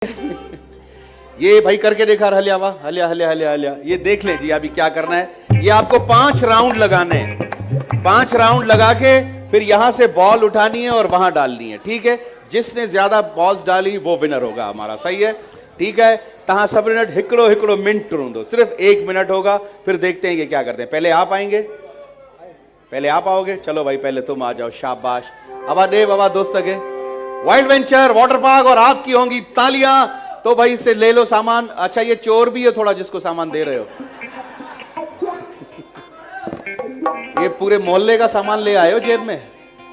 ये भाई करके देखा हलिया वाह हलिया हलिया हलिया हलिया। ये देख ले जी अभी क्या करना है। ये आपको 5 राउंड लगाने हैं। 5 राउंड लगा के फिर यहां से बॉल उठानी है और वहां डालनी है। ठीक है, जिसने ज्यादा बॉल्स डाली वो विनर होगा हमारा। सही है, ठीक है। तहां सब मिनट हिकड़ो हिकड़ो मिनट रूंदो, सिर्फ 1 मिनट होगा। फिर देखते हैं कि क्या करते हैं। पहले आप आएंगे, पहले आप आओगे। चलो भाई पहले तुम आ जाओ, शाबाश। अब दे बाबा दोस्त के वाइल्ड वेंचर वाटर पार्क और आपकी होंगी तालियां। तो भाई इससे ले लो सामान। अच्छा ये चोर भी है थोड़ा जिसको सामान दे रहे हो। ये पूरे मोहल्ले का सामान ले आए हो जेब में।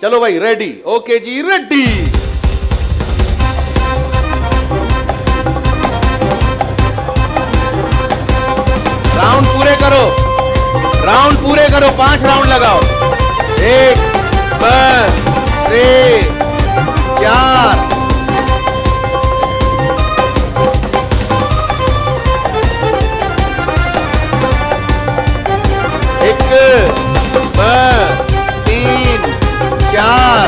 चलो भाई रेडी, ओके जी रेडी। राउंड पूरे करो, राउंड पूरे करो। 5 राउंड लगाओ। 1 2 3 4 1 2 3 4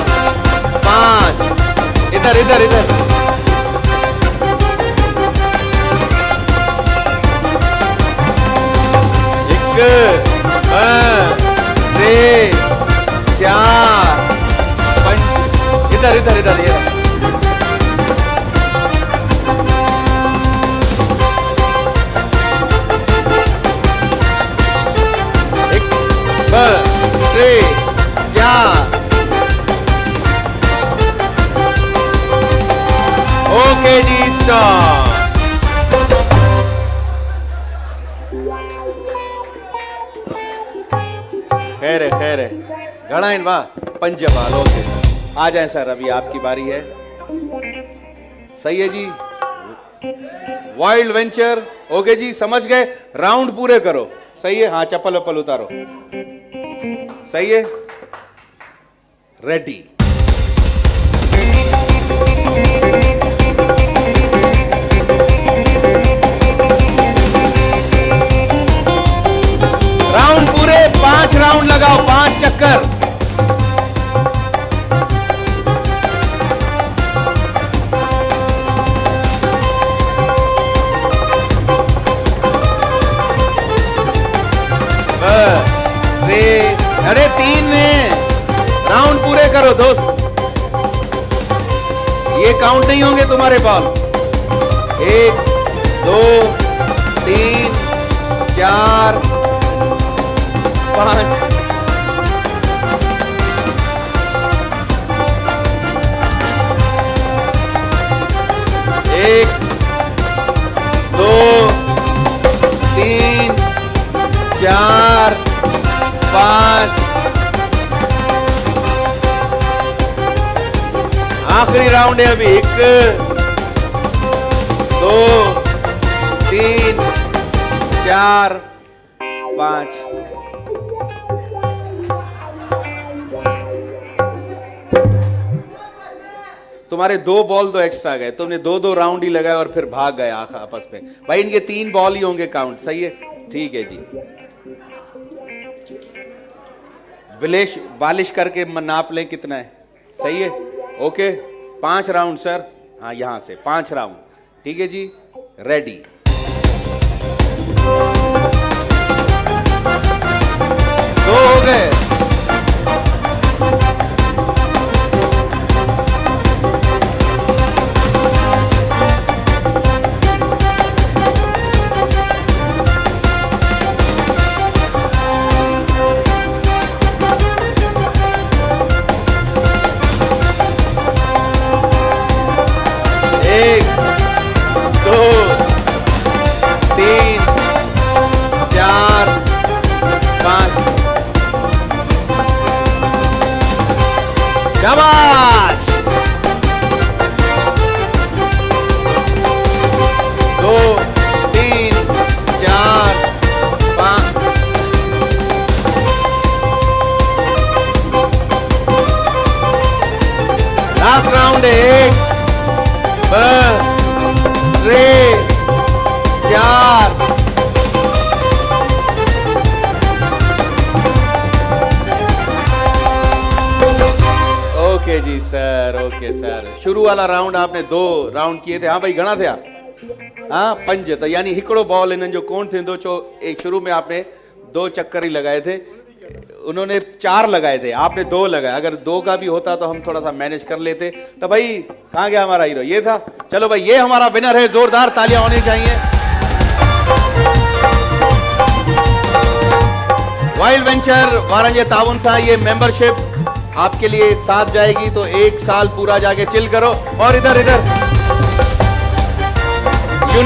5। इधर इधर इधर। 1 2 3 4 5। इधर इधर इधर ये 1 2 3 4। ओके जी स्टॉप। खैर है खैर है। घड़ा इन वाह पंज बाल। ओके आ जाए सर, अभी आपकी बारी है। सही है जी, वाइल्ड वेंचर। ओके जी समझ गए। राउंड पूरे करो। सही है, हाँ चप्पल वप्पल उतारो। सही है, रेडी। राउंड पूरे। 5 राउंड लगाओ, 5 चक्कर। अरे 3 ने राउंड पूरे करो दोस्त। ये काउंट नहीं होंगे तुम्हारे बॉल। 1 2 3 4 5। 1 2 3 4 5। आखिरी राउंड है अभी। 1 2 3 4 5। तुम्हारे 2 बॉल तो एक्स्ट्रा गए। तुमने 2 राउंड ही लगाए और फिर भाग गए आपस में। भाई इनके 3 बॉल ही होंगे काउंट। सही है, ठीक है जी। बालिश करके नाप लें कितना है। सही है, ओके। 5 राउंड सर, हाँ यहां से 5 राउंड। ठीक है जी, रेडी। दो हो गए। शाबाश। 2 3 4 5। लास्ट राउंड है। 1 2 3 4। ओके शुरू वाला राउंड आपने 2 राउंड किए थे। हाँ भाई घणा थे आप? हाँ 5 त यानी हिकिड़ो बॉल इन्हनि जो कोन थींदो, छो एक शुरू में आपने 2 चक्कर ही लगाए थे, उन्होंने 4 लगाए थे, आपने 2 लगाए। अगर 2 का भी होता तो हम थोड़ा सा मैनेज कर लेते। तो भाई कहाँ गया हमारा हीरो? ये था। चलो भाई ये हमारा विनर है, जोरदार तालियां होनी चाहिए। वाइल्ड वेंचर वारन जे ताउन सां ये मेंबरशिप आपके लिए साथ जाएगी, तो 1 साल पूरा जाके चिल करो। और इधर